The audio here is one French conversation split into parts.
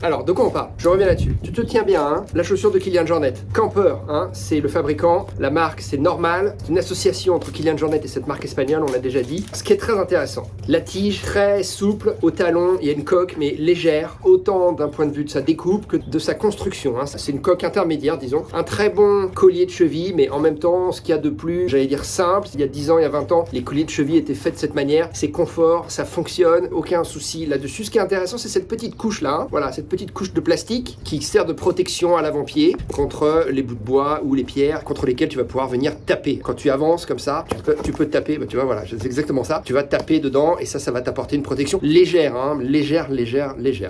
Alors, de quoi on parle? Je reviens là-dessus. Tu te tiens bien, hein? La chaussure de Kilian Jornet. Camper, hein? C'est le fabricant. La marque, c'est Normal. C'est une association entre Kilian Jornet et cette marque espagnole, on l'a déjà dit. Ce qui est très intéressant. La tige, très souple, au talon. Il y a une coque, mais légère. Autant d'un point de vue de sa découpe que de sa construction, hein. C'est une coque intermédiaire, disons. Un très bon collier de cheville, mais en même temps, ce qu'il y a de plus, j'allais dire simple. Il y a 10 ans, il y a 20 ans, les colliers de cheville étaient faits de cette manière. C'est confort, ça fonctionne. Aucun souci là-dessus. Ce qui est intéressant, c'est cette petite couche-là, hein. Voilà, cette petite couche de plastique qui sert de protection à l'avant-pied contre les bouts de bois ou les pierres contre lesquelles tu vas pouvoir venir taper. Quand tu avances comme ça, tu peux taper, bah, tu vois, voilà, c'est exactement ça. Tu vas taper dedans et ça va t'apporter une protection légère, hein, légère.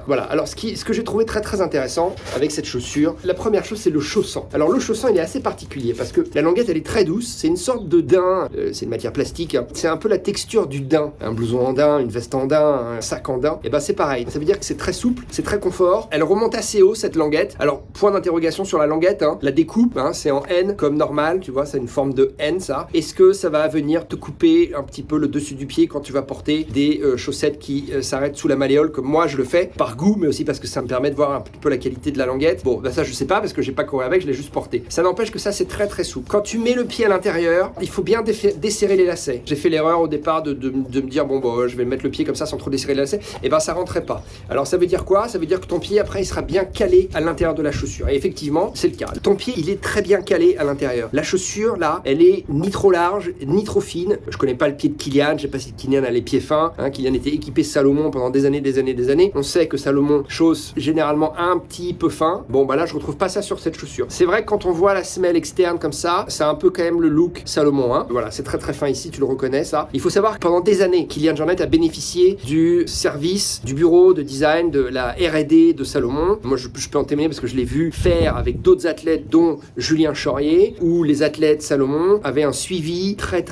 Voilà, alors ce que j'ai trouvé très intéressant avec cette chaussure, la première chose, c'est le chaussant. Alors le chaussant, il est assez particulier parce que la languette, elle est très douce, c'est une sorte de daim, c'est une matière plastique, hein. C'est un peu la texture du daim, un blouson en daim, une veste en daim, un sac en daim, et ben c'est pareil. Ça veut dire que c'est très souple, c'est très confort. Elle remonte assez haut cette languette. Alors point d'interrogation sur la languette, hein. La découpe, hein, c'est en N comme normal, tu vois, c'est une forme de N ça. Est-ce que ça va venir te couper un petit peu le dessus du pied quand tu vas porter des chaussettes qui s'arrêtent sous la malléole comme moi je le fais, par goût mais aussi parce que ça me permet de voir un petit peu la qualité de la languette. Bon, bah ça je sais pas parce que j'ai pas couru avec, je l'ai juste porté. Ça n'empêche que ça c'est très souple. Quand tu mets le pied à l'intérieur, il faut bien desserrer les lacets. J'ai fait l'erreur au départ de me dire bon bah je vais mettre le pied comme ça sans trop desserrer les lacets, et ben ça rentrait pas. Alors ça veut dire quoi? Ça veut dire que ton pied après il sera bien calé à l'intérieur de la chaussure. Et effectivement, c'est le cas. Ton pied, il est très bien calé à l'intérieur. La chaussure, là, elle est ni trop large, ni trop fine. Je connais pas le pied de Kilian, je sais pas si Kilian a les pieds fins, hein. Kilian était équipé Salomon pendant des années. On sait que Salomon chausse généralement un petit peu fin. Bon, bah là, je retrouve pas ça sur cette chaussure. C'est vrai que quand on voit la semelle externe comme ça a un peu quand même le look Salomon, hein. Voilà, c'est très fin ici, tu le reconnais, ça. Il faut savoir que pendant des années, Kilian Jornet a bénéficié du service, du bureau de design, de la R&D de Salomon. Moi, je peux en témoigner parce que je l'ai vu faire avec d'autres athlètes, dont Julien Chaurier, où les athlètes Salomon avaient un suivi très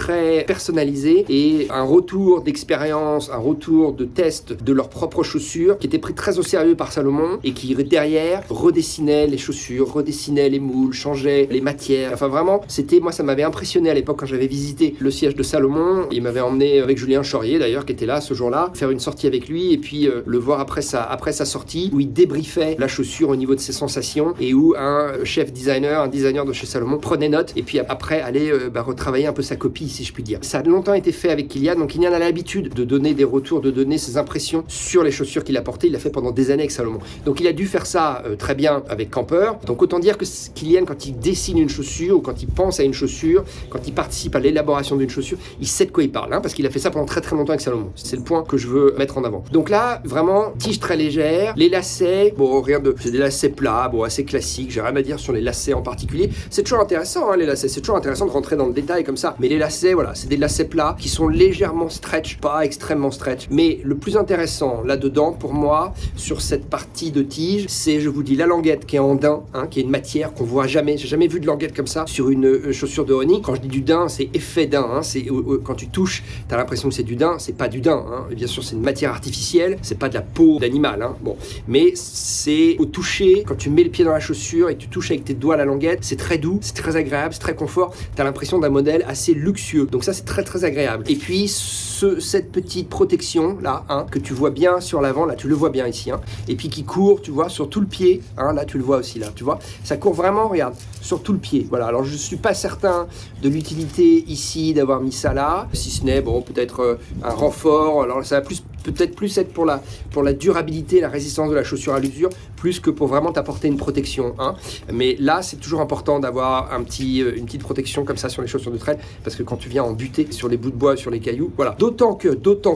personnalisé et un retour d'expérience, un retour de test de leurs propres chaussures qui était pris très au sérieux par Salomon et qui derrière redessinait les chaussures, redessinait les moules, changeait les matières. Enfin vraiment, moi ça m'avait impressionné à l'époque quand j'avais visité le siège de Salomon. Il m'avait emmené avec Julien Chaurier d'ailleurs qui était là ce jour-là, faire une sortie avec lui et puis le voir après sa sortie où il débriefait la chaussure au niveau de ses sensations et où un chef designer, un designer de chez Salomon prenait note et puis après allait retravailler un peu sa copie si je puis dire. Ça a longtemps été fait avec Kilian, donc Kilian a l'habitude de donner des retours, de donner ses impressions sur les chaussures qu'il a portées. Il l'a fait pendant des années avec Salomon. Donc il a dû faire ça très bien avec Camper. Donc autant dire que Kilian, quand il dessine une chaussure ou quand il pense à une chaussure, quand il participe à l'élaboration d'une chaussure, il sait de quoi il parle, hein, parce qu'il a fait ça pendant très longtemps avec Salomon. C'est le point que je veux mettre en avant. Donc là, vraiment, tige très légère, les lacets, bon, c'est des lacets plats, bon, assez classiques, j'ai rien à dire sur les lacets en particulier. C'est toujours intéressant, hein, les lacets, c'est toujours intéressant de rentrer dans le détail comme ça. Mais les lacets, voilà, c'est des lacets plats qui sont légèrement stretch, pas extrêmement stretch. Mais le plus intéressant là-dedans, pour moi, sur cette partie de tige, c'est, je vous dis, la languette qui est en daim, hein, qui est une matière qu'on voit jamais. J'ai jamais vu de languette comme ça sur une chaussure de running. Quand je dis du daim, c'est effet daim, hein, c'est quand tu touches, t'as l'impression que c'est du daim, c'est pas du daim, hein. Bien sûr, c'est une matière artificielle, c'est pas de la peau d'animal, hein. Bon, mais c'est au toucher, quand tu mets le pied dans la chaussure et que tu touches avec tes doigts la languette, c'est très doux, c'est très agréable, c'est très confort. T'as l'impression d'un modèle assez luxueux. Donc ça, c'est très agréable. Et puis, cette petite protection là, hein, que tu vois bien sur l'avant, là, tu le vois bien ici, hein, et puis qui court, tu vois, sur tout le pied, hein, là, tu le vois aussi, là, tu vois, ça court vraiment, regarde, sur tout le pied. Voilà, alors je suis pas certain de l'utilité ici d'avoir mis ça là, si ce n'est, bon, peut-être un renfort. Alors ça va peut-être plus être pour la durabilité, la résistance de la chaussure à l'usure, plus que pour vraiment t'apporter une protection, hein. Mais là, c'est toujours important d'avoir une petite protection comme ça sur les chaussures de trail, parce que quand tu viens en buter sur les bouts de bois, sur les cailloux, voilà. D'autant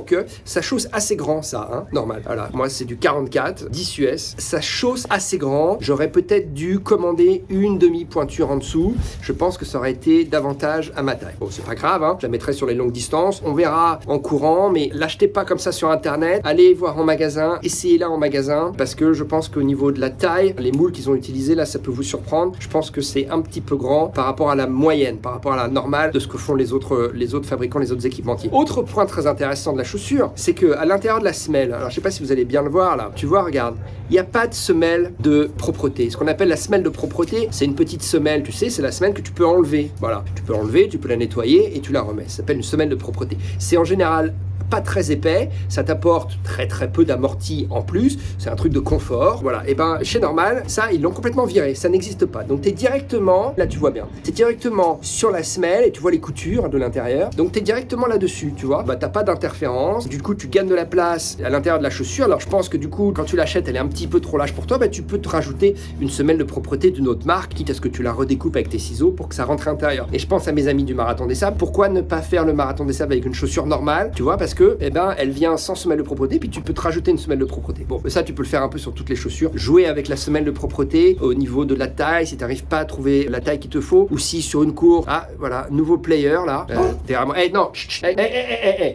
que ça chausse assez grand, ça, hein, normal. Voilà, moi c'est du 44, 10 US, ça chausse assez grand. J'aurais peut-être dû commander une demi-pointure en dessous. Je pense que ça aurait été davantage à ma taille. Bon, c'est pas grave, hein, je la mettrai sur les longues distances. On verra en courant, mais l'achetez pas comme ça sur internet. Allez voir en magasin, essayez-la en magasin, parce que je pense qu'au niveau de la taille, les moules qu'ils ont utilisés là, ça peut vous surprendre. Je pense que c'est un petit peu grand par rapport à la moyenne, par rapport à la normale de ce que font les autres fabricants, les autres équipementiers. Autre point très intéressant de la chaussure, c'est que à l'intérieur de la semelle, alors je sais pas si vous allez bien le voir là, tu vois, regarde, il n'y a pas de semelle de propreté. Ce qu'on appelle la semelle de propreté, c'est une petite semelle, tu sais, c'est la semelle que tu peux enlever. Voilà, tu peux enlever, tu peux la nettoyer et tu la remets. Ça s'appelle une semelle de propreté. C'est en général pas très épais, ça t'apporte très très peu d'amorti en plus, c'est un truc de confort, voilà. Et ben chez Normal, ça ils l'ont complètement viré, ça n'existe pas. Donc tu es directement, là tu vois bien, tu es directement sur la semelle et tu vois les coutures de l'intérieur. Donc tu es directement là-dessus, tu vois. Bah t'as pas d'interférence, du coup tu gagnes de la place à l'intérieur de la chaussure. Alors je pense que du coup quand tu l'achètes, elle est un petit peu trop large pour toi, bah tu peux te rajouter une semelle de propreté d'une autre marque, quitte à ce que tu la redécoupes avec tes ciseaux pour que ça rentre à l'intérieur. Et je pense à mes amis du Marathon des Sables, pourquoi ne pas faire le Marathon des Sables avec une chaussure normale, tu vois, parce que, eh ben, elle vient sans semelle de propreté, puis tu peux te rajouter une semelle de propreté. Bon, ça, tu peux le faire un peu sur toutes les chaussures. Jouer avec la semelle de propreté au niveau de la taille, si tu n'arrives pas à trouver la taille qu'il te faut, ou si sur une course, ah, voilà, nouveau player, là, t'es vraiment, non,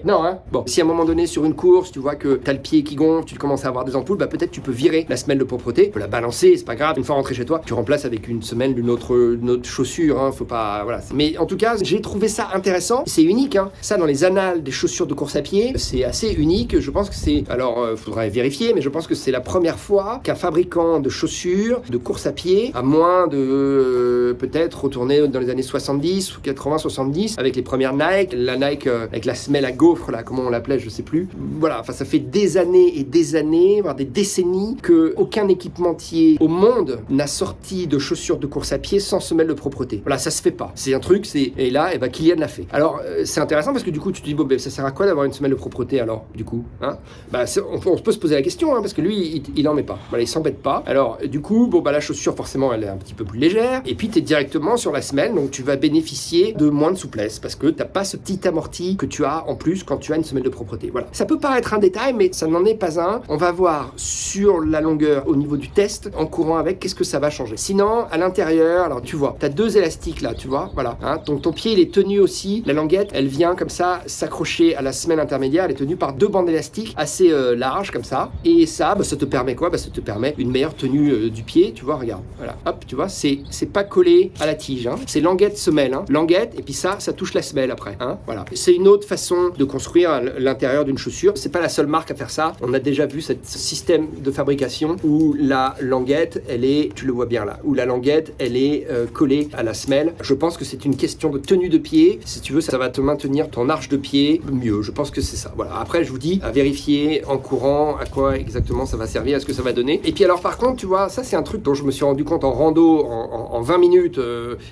non, hein. Bon, si à un moment donné, sur une course, tu vois que t'as le pied qui gonfle, tu commences à avoir des ampoules, bah, peut-être tu peux virer la semelle de propreté, tu peux la balancer, c'est pas grave, une fois rentré chez toi, tu remplaces avec une semelle d'une autre chaussure, hein, faut pas, voilà. Mais en tout cas, j'ai trouvé ça intéressant, c'est unique, hein. Ça, dans les annales des chaussures de course à pied, c'est assez unique. Je pense que c'est, alors faudrait vérifier, mais je pense que c'est la première fois qu'un fabricant de chaussures de course à pied, à moins de peut-être retourner dans les années 70 ou 80, 70, avec les premières Nike, la Nike avec la semelle à gaufre, là, comment on l'appelait, je sais plus. Voilà, enfin ça fait des années et des années, voire des décennies, que aucun équipementier au monde n'a sorti de chaussures de course à pied sans semelle de propreté. Voilà, ça se fait pas. C'est un truc, et là, et ben Kylian l'a fait. Alors c'est intéressant parce que du coup tu te dis bon ben ça sert à quoi d'avoir une semelle de propreté alors du coup, hein? Bah on peut se poser la question, hein, parce que lui il en met pas. Voilà, il s'embête pas. Alors du coup bon bah la chaussure forcément elle est un petit peu plus légère et puis tu es directement sur la semelle, donc tu vas bénéficier de moins de souplesse parce que t'as pas ce petit amorti que tu as en plus quand tu as une semelle de propreté. Voilà. Ça peut paraître un détail mais ça n'en est pas un. On va voir sur la longueur au niveau du test en courant avec qu'est-ce que ça va changer. Sinon à l'intérieur, alors tu vois, t'as deux élastiques là, tu vois, voilà, hein, donc ton pied il est tenu aussi, la languette elle vient comme ça s'accrocher à la semelle intermédiaire, elle est tenue par deux bandes élastiques assez larges comme ça, et ça, bah, ça te permet quoi? Bah, ça te permet une meilleure tenue du pied, tu vois, regarde, voilà, hop, tu vois, c'est pas collé à la tige, hein. C'est languette semelle, hein. Languette, et puis ça touche la semelle après, hein. Voilà. C'est une autre façon de construire l'intérieur d'une chaussure, c'est pas la seule marque à faire ça, on a déjà vu ce système de fabrication où la languette, elle est, tu le vois bien là, où la languette, elle est collée à la semelle. Je pense que c'est une question de tenue de pied, si tu veux, ça va te maintenir ton arche de pied mieux, je pense que c'est ça. Voilà. Après, je vous dis à vérifier en courant à quoi exactement ça va servir, à ce que ça va donner. Et puis alors par contre, tu vois, ça c'est un truc dont je me suis rendu compte en rando, en 20 minutes,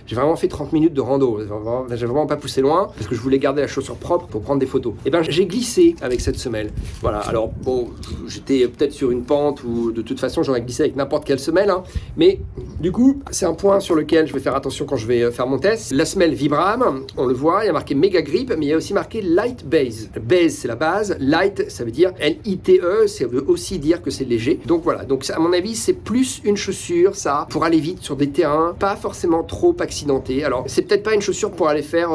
j'ai vraiment fait 30 minutes de rando, j'ai vraiment pas poussé loin, parce que je voulais garder la chaussure propre pour prendre des photos. Et ben j'ai glissé avec cette semelle. Voilà, alors bon, j'étais peut-être sur une pente, ou de toute façon j'aurais glissé avec n'importe quelle semelle, hein, mais du coup, c'est un point sur lequel je vais faire attention quand je vais faire mon test. La semelle Vibram, on le voit, il y a marqué Mega Grip, mais il y a aussi marqué Light Base. Base, c'est la base. Light, ça veut dire L-I-T-E, ça veut aussi dire que c'est léger. Donc voilà, donc à mon avis, c'est plus une chaussure, ça, pour aller vite sur des terrains pas forcément trop accidentés. Alors, c'est peut-être pas une chaussure pour aller faire,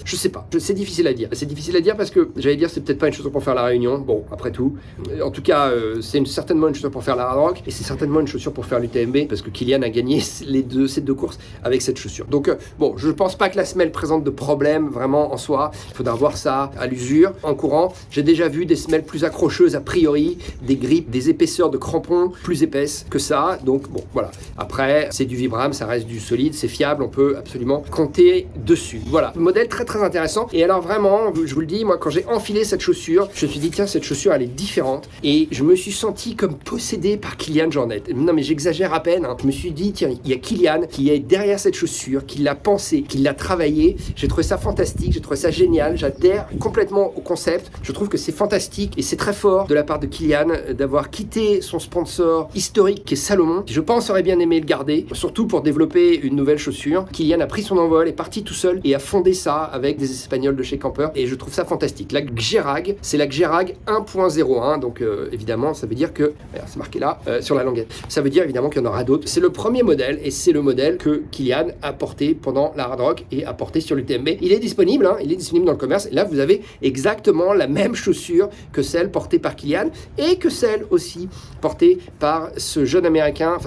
je sais pas, c'est difficile à dire. C'est difficile à dire parce que, j'allais dire, c'est peut-être pas une chaussure pour faire la Réunion. Bon, après tout. En tout cas, c'est certainement une chaussure pour faire la Hard Rock, et c'est certainement une chaussure pour faire l'UTMB, parce que Kylian a gagné ces deux courses avec cette chaussure. Donc, bon, je pense pas que la semelle présente de problème, vraiment, en soi. Il faudra voir ça à l'usure. En courant, j'ai déjà vu des semelles plus accrocheuses a priori, des grippes, des épaisseurs de crampons plus épaisses que ça. Donc, bon, voilà. Après, c'est du Vibram, ça reste du solide, c'est fiable, on peut absolument compter dessus. Voilà. Modèle très très intéressant. Et alors, vraiment, je vous le dis, moi, quand j'ai enfilé cette chaussure, je me suis dit, tiens, cette chaussure, elle est différente. Et je me suis senti comme possédé par Kylian Jornet. Non, mais j'exagère à peine, hein. Je me suis dit, tiens, il y a Kylian qui est derrière cette chaussure, qui l'a pensée, qui l'a travaillée. J'ai trouvé ça fantastique, j'ai trouvé ça génial, j'adhère complètement au concept. Je trouve que c'est fantastique et c'est très fort de la part de Kylian d'avoir quitté son sponsor historique qui est Salomon. Je pense aurait bien aimé le garder, surtout pour développer une nouvelle chaussure. Kylian a pris son envol, est parti tout seul et a fondé ça avec des Espagnols de chez Camper, et je trouve ça fantastique. La Xerag, c'est la Xerag 1.01, donc évidemment ça veut dire que, c'est marqué là sur la languette, ça veut dire évidemment qu'il y en aura d'autres. C'est le premier modèle et c'est le modèle que Kylian a porté pendant la Hard Rock et a porté sur l'UTMB. Il est disponible, hein, il est disponible dans le commerce, et là vous avez exactement la même chaussure que celle portée par Kylian et que celle aussi portée par ce jeune américain,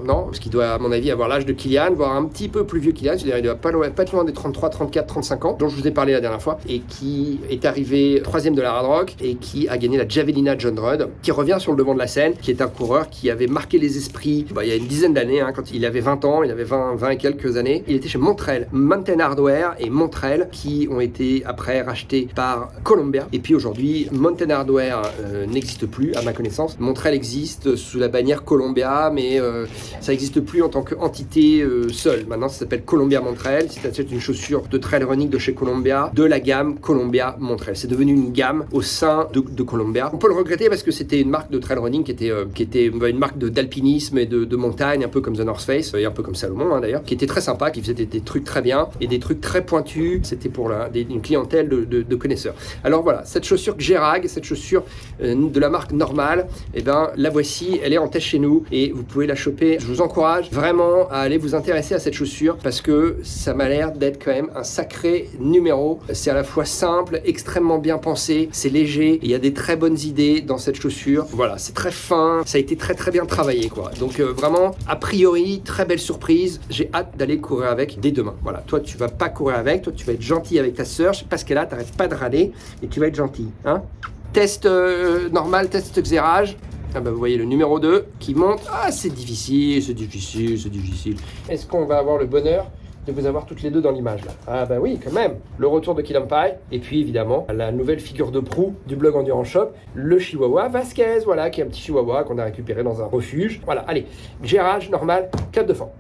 non, parce qu'il doit à mon avis avoir l'âge de Kylian, voire un petit peu plus vieux Kylian, c'est-à-dire il doit pas loin des 33, 34, 35 ans, dont je vous ai parlé la dernière fois, et qui est arrivé 3e de la Hard Rock et qui a gagné la Javelina John Rudd, qui revient sur le devant de la scène, qui est un coureur qui avait marqué les esprits il y a une dizaine d'années, hein, quand il avait 20 ans, il avait 20 et quelques années. Il était chez Montrail, Mountain Hardwear et Montrail, qui ont été après rachetés par Columbia. Et puis aujourd'hui, Mountain Hardwear n'existe plus à ma connaissance. Montrel existe sous la bannière Columbia, mais ça n'existe plus en tant qu'entité seule. Maintenant, ça s'appelle Columbia Montrel. Si tu achètes une chaussure de trail running de chez Columbia, de la gamme Columbia Montrel. C'est devenu une gamme au sein de Columbia. On peut le regretter parce que c'était une marque de trail running qui était une marque d'alpinisme et de montagne, un peu comme The North Face, et un peu comme Salomon d'ailleurs, qui était très sympa, qui faisait des trucs très bien et des trucs très pointus. C'était pour une clientèle de connaisseurs. Alors voilà, cette chaussure Gerag, cette chaussure de la marque Normal, eh ben, la voici, elle est en test chez nous et vous pouvez la choper. Je vous encourage vraiment à aller vous intéresser à cette chaussure parce que ça m'a l'air d'être quand même un sacré numéro. C'est à la fois simple, extrêmement bien pensé, c'est léger, il y a des très bonnes idées dans cette chaussure. Voilà, c'est très fin, ça a été très très bien travaillé quoi. Donc vraiment, a priori, très belle surprise. J'ai hâte d'aller courir avec dès demain. Voilà, toi tu vas pas courir avec, toi tu vas être gentil avec ta sœur, je sais pas ce qu'elle a, t'arrêtes pas de râler et tu vas être gentil. Hein, test normal, test xérage. Ah bah vous voyez le numéro 2 qui monte. Ah c'est difficile, c'est difficile, c'est difficile. Est-ce qu'on va avoir le bonheur de vous avoir toutes les deux dans l'image là? Ah bah oui quand même. Le retour de Killampai et puis évidemment la nouvelle figure de proue du blog Endurance Shop, le Chihuahua Vasquez, voilà, qui est un petit Chihuahua qu'on a récupéré dans un refuge. Voilà, allez, gérage normal, cap de fond.